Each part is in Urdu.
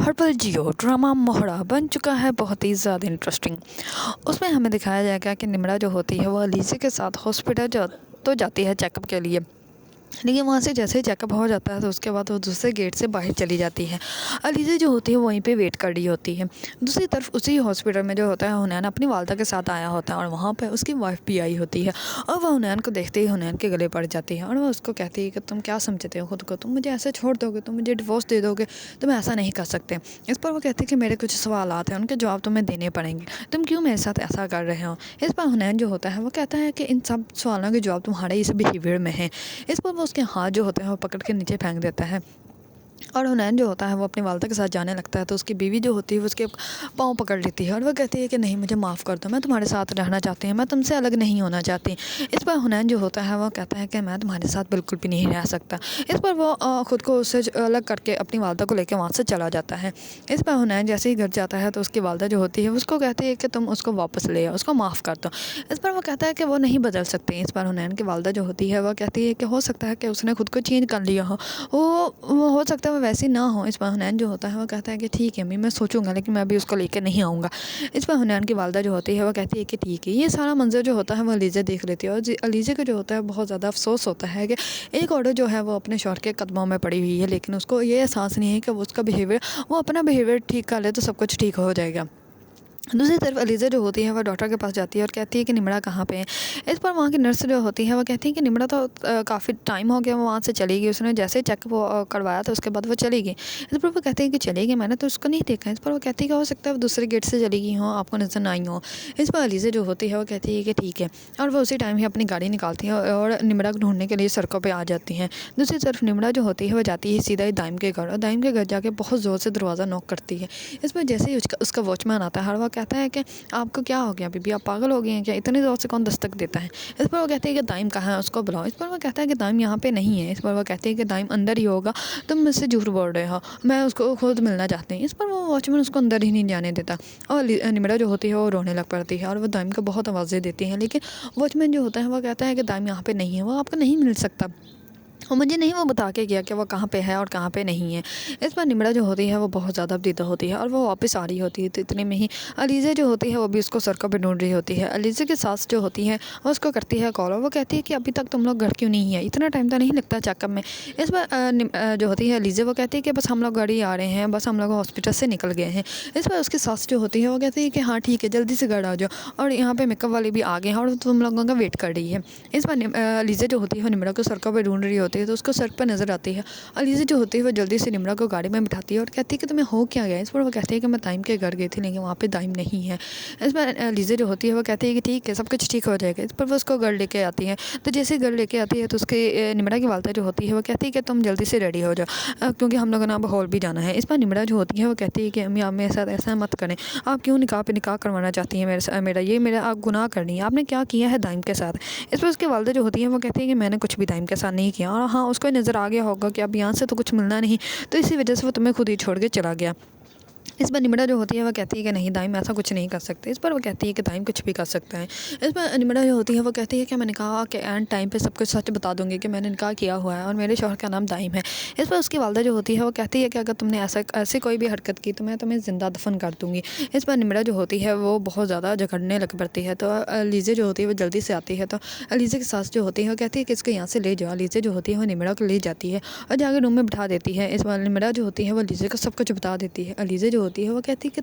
ہر پل جیو ڈرامہ موہرا بن چکا ہے بہت ہی زیادہ انٹرسٹنگ۔ اس میں ہمیں دکھایا جائے گا کہ نمرا جو ہوتی ہے وہ علیزہ کے ساتھ ہاسپٹل تو جاتی ہے چیک اپ کے لیے، لیکن وہاں سے جیسے ہی چیک اپ ہو جاتا ہے تو اس کے بعد وہ دوسرے گیٹ سے باہر چلی جاتی ہے۔ علیزہ جو ہوتی ہے وہیں پہ ویٹ کر رہی ہوتی ہے۔ دوسری طرف اسی ہاسپٹل میں جو ہوتا ہے حنین اپنی والدہ کے ساتھ آیا ہوتا ہے، اور وہاں پہ اس کی وائف بھی آئی ہوتی ہے، اور وہ حنین کو دیکھتے ہی حنین کے گلے پڑ جاتی ہے، اور وہ اس کو کہتی ہے کہ تم کیا سمجھتے ہو خود کو، تم مجھے ایسے چھوڑ دو گے، تم مجھے ڈیورس دے دو گے، تم ایسا نہیں کر سکتے۔ اس پر وہ کہتی ہے کہ میرے کچھ سوالات ہیں، ان کے جواب تمہیں دینے پڑیں گے، تم کیوں میرے ساتھ ایسا کر رہے ہو۔ اس پر حنین جو ہوتا ہے وہ کہتا ہے کہ ان سب سوالوں کے جواب تمہارے اس بیہیویئر میں ہیں۔ اس پر وہ اس کے ہاتھ جو ہوتے ہیں وہ پکڑ کے نیچے پھینک دیتا ہے، اور حنین جو ہوتا ہے وہ اپنی والدہ کے ساتھ جانے لگتا ہے تو اس کی بیوی جو ہوتی ہے وہ اس کے پاؤں پکڑ لیتی ہے، اور وہ کہتی ہے کہ نہیں، مجھے معاف کر دو، میں تمہارے ساتھ رہنا چاہتی ہوں، میں تم سے الگ نہیں ہونا چاہتی۔ اس پر حنین جو ہوتا ہے وہ کہتا ہے کہ میں تمہارے ساتھ بالکل بھی نہیں رہ سکتا۔ اس پر وہ خود کو اس سے الگ کر کے اپنی والدہ کو لے کے وہاں سے چلا جاتا ہے۔ اس پر حنین جیسے ہی گھر جاتا ہے تو اس کی والدہ جو ہوتی ہے اس کو کہتی ہے کہ تم اس کو واپس لے آؤ، اس کو معاف کر دو۔ اس پر وہ کہتا ہے کہ وہ نہیں بدل سکتے۔ اس پر حنین کی والدہ جو ہوتی ہے وہ کہتی ہے کہ ہو سکتا ہے کہ اس نے خود کو چینج کر لیا ہو، وہ ہو سکتا ہے وہ ویسی نہ ہو۔ اس پر حنین جو ہوتا ہے وہ کہتا ہے کہ ٹھیک ہے امی، میں سوچوں گا، لیکن میں ابھی اس کو لے کے نہیں آؤں گا۔ اس پر حنین کی والدہ جو ہوتی ہے وہ کہتی ہے کہ ٹھیک ہے۔ یہ سارا منظر جو ہوتا ہے وہ علیزہ دیکھ لیتی ہے، اور علیزہ کو جو ہوتا ہے بہت زیادہ افسوس ہوتا ہے کہ ایک عورت جو ہے وہ اپنے شوہر کے قدموں میں پڑی ہوئی ہے، لیکن اس کو یہ احساس نہیں ہے کہ وہ اس کا وہ اپنا بیہیویئر ٹھیک کر لے تو سب کچھ ٹھیک ہو جائے گا۔ دوسری طرف علیزہ جو ہوتی ہے وہ ڈاکٹر کے پاس جاتی ہے اور کہتی ہے کہ نمرا کہاں پہ ہے۔ اس پر وہاں کی نرس جو ہوتی ہے وہ کہتی ہے کہ نمرا تو کافی ٹائم ہو گیا وہ وہاں سے چلی گئی، اس نے جیسے چیک اپ کروایا تھا اس کے بعد وہ چلی گئی۔ اس پر وہ کہتے ہیں کہ چلی گئی، میں نے تو اس کو نہیں دیکھا۔ اس پر وہ کہتی ہے کہ ہو سکتا ہے وہ دوسرے گیٹ سے چلی گئی ہوں، آپ کو نظر نہ آئی ہوں۔ اس پر علیزہ جو ہوتی ہے وہ کہتی ہے کہ ٹھیک ہے، اور وہ اسی ٹائم ہی اپنی گاڑی نکالتی ہے اور نمرا کو ڈھونڈنے کے لیے سڑکوں پہ آ جاتی ہیں۔ دوسری طرف نمرا جو ہوتی ہے وہ جاتی ہے سیدھا ہی دائم کے گھر، اور دائم کے گھر جا کے بہت زور سے دروازہ نوک کرتی ہے۔ اس پر جیسے ہی اس کا واچ مین آتا ہے اور وہ کہتا ہے کہ آپ کو کیا ہو گیا بی بی، آپ پاگل ہو گئے ہیں کیا، اتنی زور سے کون دستک دیتا ہے۔ اس پر وہ کہتے ہیں کہ دائم کہاں ہے، اس کو بلاؤ۔ اس پر وہ کہتا ہے کہ دائم یہاں پہ نہیں ہے۔ اس پر وہ کہتے ہیں کہ دائم اندر ہی ہوگا، تم مجھ سے جھوٹ بول رہے ہو، میں اس کو خود ملنا چاہتی ہوں۔ اس پر وہ واچ مین اس کو اندر ہی نہیں جانے دیتا، اور نمرا جو ہوتی ہے وہ رونے لگ پڑتی ہے، اور وہ دائم کو بہت آوازیں دیتی ہیں، لیکن واچ مین جو ہوتا ہے وہ کہتا ہے کہ دائم یہاں پہ نہیں ہے، وہ آپ کو نہیں مل سکتا، اور مجھے نہیں وہ بتا کے گیا کہ وہ کہاں پہ ہے اور کہاں پہ نہیں ہے۔ اس پر نمرا جو ہوتی ہے وہ بہت زیادہ بدیدہ ہوتی ہے، اور وہ واپس آ رہی ہوتی ہے تو اتنے میں ہی علیزہ جو ہوتی ہے وہ بھی اس کو سڑکوں پہ ڈھونڈ رہی ہوتی ہے۔ علیزہ کی ساس جو ہوتی ہے وہ اس کو کرتی ہے کال، اور وہ کہتی ہے کہ ابھی تک تم لوگ گھر کیوں نہیں ہے، اتنا ٹائم تو نہیں لگتا چیک اپ میں۔ اس پر جو ہوتی ہے علیزہ وہ کہتی ہے کہ بس ہم لوگ گاڑی آ رہے ہیں، بس ہم لوگ ہاسپٹل سے نکل گئے ہیں۔ اس پر اس کی ساس جو ہوتی ہے وہ کہتی ہے کہ ہاں ٹھیک ہے، جلدی سے گھر آ جاؤ، اور یہاں پہ میک اپ والی بھی آ گئے ہیں اور تم لوگوں کا ویٹ کر رہی ہے۔ اس پر علیزہ جو ہوتی ہے وہ نمرا کو سڑکوں پہ ڈھونڈ رہی ہوتی ہے تو اس کو سڑک پہ نظر آتی ہے۔ علیزہ جو ہوتی ہے وہ جلدی سے نمرا کو گاڑی میں بٹھاتی ہے اور کہتی ہے کہ تمہیں ہو کیا گیا۔ اس پر وہ کہتی ہے کہ میں دائم کے گھر گئی تھی، لیکن وہاں پہ دائم نہیں ہے۔ اس پر علیزہ جو ہوتی ہے وہ کہتی ہے کہ ٹھیک ہے، سب کچھ ٹھیک ہو جائے گا۔ اس پر وہ اس کو گھر لے کے آتی ہے، تو جیسے گھر لے کے آتی ہے تو اس کے نمرا کی والدہ جو ہوتی ہے وہ کہتی ہے کہ تم جلدی سے ریڈی ہو جاؤ، کیونکہ ہم لوگوں نے اب ہال بھی جانا ہے۔ اس پر نمرا جو ہوتی ہے وہ کہتی ہے کہ امی آپ میرے ساتھ ایسا مت کریں، آپ کیوں نکاح پہ نکاح کروانا چاہتی ہیں میرا آپ گناہ کر رہی ہیں، آپ نے کیا کیا ہے دائم کے ساتھ۔ اس پر اس کی والدہ جو ہوتی ہے وہ کہتی ہے کہ میں نے کچھ بھی دائم کے ساتھ نہیں کیا، اور ہاں اس کو نظر آ گیا ہوگا کہ اب یہاں سے تو کچھ ملنا نہیں، تو اسی وجہ سے وہ تمہیں خود ہی چھوڑ کے چلا گیا۔ اس پر نمرا جو ہوتی ہے وہ کہتی ہے کہ نہیں دائم ایسا کچھ نہیں کر سکتے۔ اس پر وہ کہتی ہے کہ دائم کچھ بھی کر سکتا ہے۔ اس پر نمرا جو ہوتی ہے وہ کہتی ہے کہ میں نکاح کے اینڈ ٹائم پہ سب کچھ سچ بتا دوں گی کہ میں نے نکاح کیا ہوا ہے اور میرے شوہر کا نام دائم ہے۔ اس پر اس کی والدہ جو ہوتی ہے وہ کہتی ہے کہ اگر تم نے ایسی کوئی بھی حرکت کی تو میں تمہیں زندہ دفن کر دوں گی۔ اس پر نمرا جو ہوتی ہے وہ بہت زیادہ جھگڑنے لگ پڑتی ہے، تو علیزہ جو ہوتی ہے وہ جلدی سے آتی ہے، تو علیزہ کی ساس جو ہوتی ہے وہ کہتی ہے کہ اس کو یہاں سے لے جاؤ۔ علیزہ جو ہوتی ہے وہ نمرا کو لے جاتی ہے اور جا کے روم میں بٹھا دیتی ہے۔ اس پر نمرا جو ہوتی ہے وہ علیزہ کو سب کچھ بتا دیتی ہے۔ علیزہ جو ہوتی ہے وہ کہتی ہے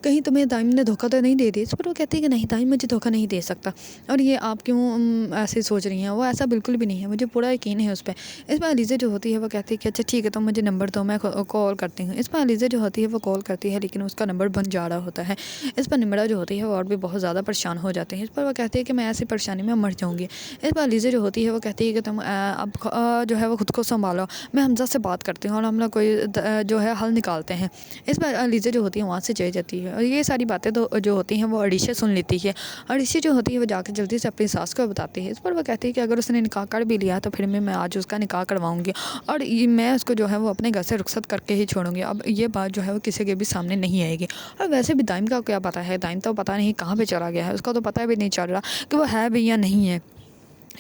کہ تمہیں دائم نے دھوکہ تو نہیں دے دی۔ اس پر وہ کہتی ہے کہ نہیں، دائم مجھے دھوکہ نہیں دے سکتا، اور یہ آپ کیوں ایسے سوچ رہی ہیں، وہ ایسا بالکل بھی نہیں ہے، مجھے پورا یقین ہے اس پہ۔ اس پر علیزہ جو ہوتی ہے وہ کہتی ہے کہ اچھا ٹھیک ہے، تم مجھے نمبر دو، میں کال کرتی ہوں۔ اس پر علیزہ جو ہوتی ہے وہ کال کرتی ہے، لیکن اس کا نمبر بند جا رہا ہوتا ہے۔ اس پر نمرا جو ہوتی ہے وہ اور بھی بہت زیادہ پریشان ہو جاتے ہیں۔ اس پر وہ کہتی ہے کہ میں ایسی پریشانی میں مر جاؤں گی۔ اس پر علیزہ جو ہوتی ہے وہ کہتی ہے کہ تم اب جو ہے وہ خود کو سنبھالو، میں حمزہ سے بات کرتی ہوں اور ہم لوگ کوئی جو ہے حل نکالتے ہیں۔ اس پر علیزہ جو ہوتی ہے وہاں سے چلی جاتی ہے، اور یہ ساری باتیں تو جو ہوتی ہیں وہ عڑیشہ سن لیتی ہے۔ عڑیشہ جو ہوتی ہے وہ جا کے جلدی سے اپنی ساس کو بتاتی ہے۔ اس پر وہ کہتی ہے کہ اگر اس نے نکاح کر بھی لیا تو پھر میں آج اس کا نکاح کرواؤں گی، اور میں اس کو جو ہے وہ اپنے گھر سے رخصت کر کے ہی چھوڑوں گی۔ اب یہ بات جو ہے وہ کسی کے بھی سامنے نہیں آئے گی۔ اور ویسے بھی دائم کا کیا پتہ ہے، دائم تو پتہ نہیں کہاں پہ چلا گیا ہے، اس کا تو پتہ بھی نہیں چل رہا کہ وہ ہے بھی یا نہیں ہے۔